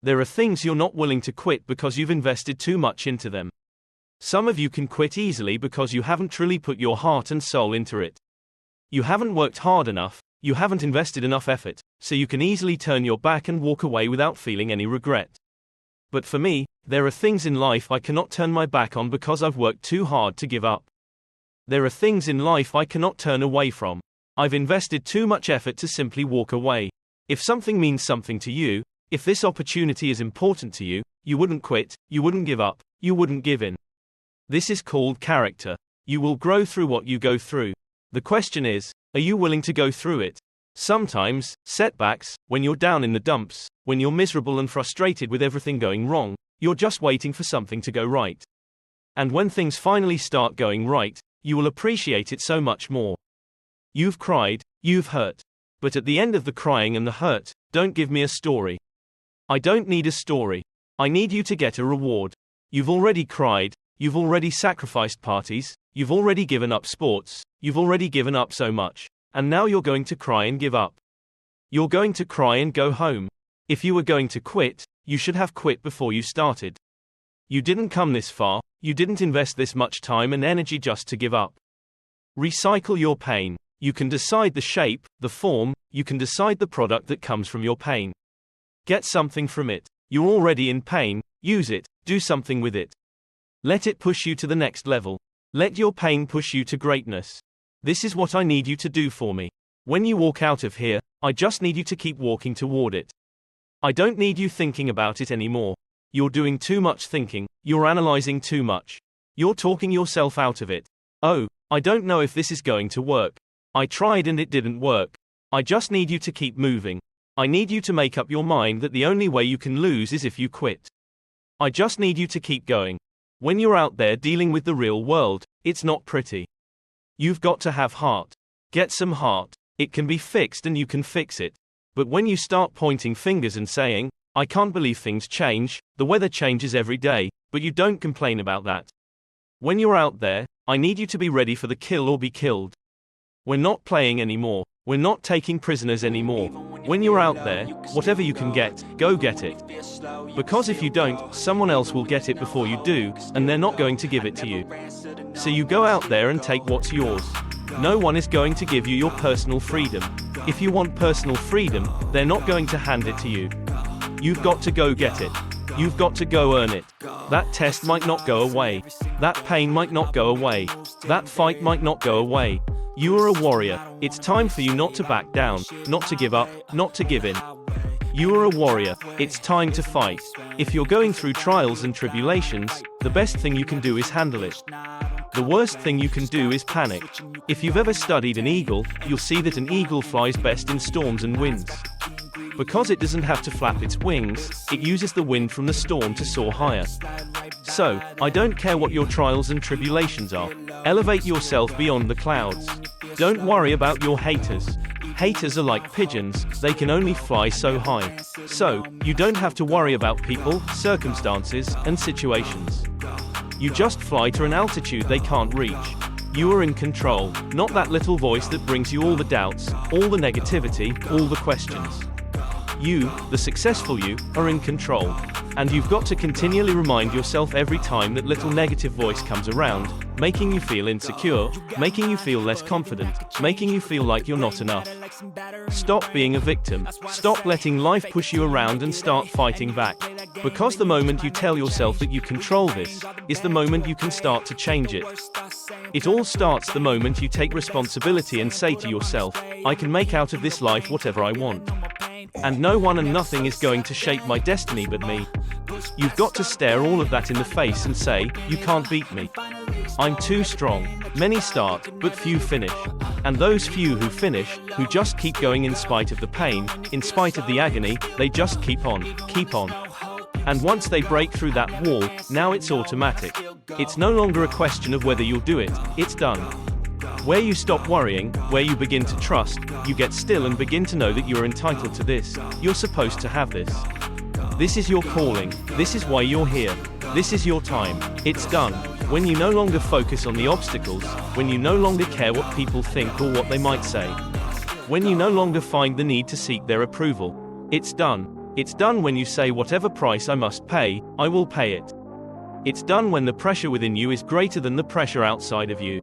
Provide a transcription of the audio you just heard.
There are things you're not willing to quit because you've invested too much into them. Some of you can quit easily because you haven't truly put your heart and soul into it. You haven't worked hard enough, you haven't invested enough effort, so you can easily turn your back and walk away without feeling any regret. But for me, there are things in life I cannot turn my back on because I've worked too hard to give up. There are things in life I cannot turn away from. I've invested too much effort to simply walk away. If something means something to you, if this opportunity is important to you, you wouldn't quit, you wouldn't give up, you wouldn't give in. This is called character. You will grow through what you go through. The question is, are you willing to go through it? Sometimes, setbacks, when you're down in the dumps, when you're miserable and frustrated with everything going wrong, you're just waiting for something to go right. And when things finally start going right, you will appreciate it so much more. You've cried, you've hurt. But at the end of the crying and the hurt, don't give me a story. I don't need a story. I need you to get a reward. You've already cried, you've already sacrificed parties, you've already given up sports, you've already given up so much, and now you're going to cry and give up. You're going to cry and go home. If you were going to quit, you should have quit before you started. You didn't come this far, you didn't invest this much time and energy just to give up. Recycle your pain. You can decide the shape, the form, you can decide the product that comes from your pain. Get something from it. You're already in pain, use it, do something with it. Let it push you to the next level. Let your pain push you to greatness. This is what I need you to do for me. When you walk out of here, I just need you to keep walking toward it. I don't need you thinking about it anymore. You're doing too much thinking, you're analyzing too much. You're talking yourself out of it. Oh, I don't know if this is going to work. I tried and it didn't work. I just need you to keep moving. I need you to make up your mind that the only way you can lose is if you quit. I just need you to keep going. When you're out there dealing with the real world, it's not pretty. You've got to have heart. Get some heart. It can be fixed and you can fix it. But when you start pointing fingers and saying, I can't believe things change, the weather changes every day, but you don't complain about that. When you're out there, I need you to be ready for the kill or be killed. We're not playing anymore. We're not taking prisoners anymore. When you're out there, whatever you can get, go get it. Because if you don't, someone else will get it before you do, and they're not going to give it to you. So you go out there and take what's yours. No one is going to give you your personal freedom. If you want personal freedom, they're not going to hand it to you. You've got to go get it. You've got to go earn it. That test might not go away. That pain might not go away. That fight might not go away. You are a warrior. It's time for you not to back down, not to give up, not to give in. You are a warrior. It's time to fight. If you're going through trials and tribulations, the best thing you can do is handle it. The worst thing you can do is panic. If you've ever studied an eagle, you'll see that an eagle flies best in storms and winds. Because it doesn't have to flap its wings, it uses the wind from the storm to soar higher. So, I don't care what your trials and tribulations are. Elevate yourself beyond the clouds. Don't worry about your haters. Haters are like pigeons, they can only fly so high. So, you don't have to worry about people, circumstances, and situations. You just fly to an altitude they can't reach. You are in control, not that little voice that brings you all the doubts, all the negativity, all the questions. You, the successful you, are in control. And you've got to continually remind yourself every time that little negative voice comes around, making you feel insecure, making you feel less confident, making you feel like you're not enough. Stop being a victim. Stop letting life push you around and start fighting back. Because the moment you tell yourself that you control this, is the moment you can start to change it. It all starts the moment you take responsibility and say to yourself, I can make out of this life whatever I want. And no one and nothing is going to shape my destiny but me. You've got to stare all of that in the face and say, you can't beat me. I'm too strong. Many start, but few finish. And those few who finish, who just keep going in spite of the pain, in spite of the agony, they just keep on. And once they break through that wall, now it's automatic. It's no longer a question of whether you'll do it, it's done. Where you stop worrying, where you begin to trust, you get still and begin to know that you're entitled to this, you're supposed to have this. This is your calling, this is why you're here, this is your time, it's done. When you no longer focus on the obstacles, when you no longer care what people think or what they might say, when you no longer find the need to seek their approval, it's done. It's done when you say whatever price I must pay, I will pay it. It's done when the pressure within you is greater than the pressure outside of you.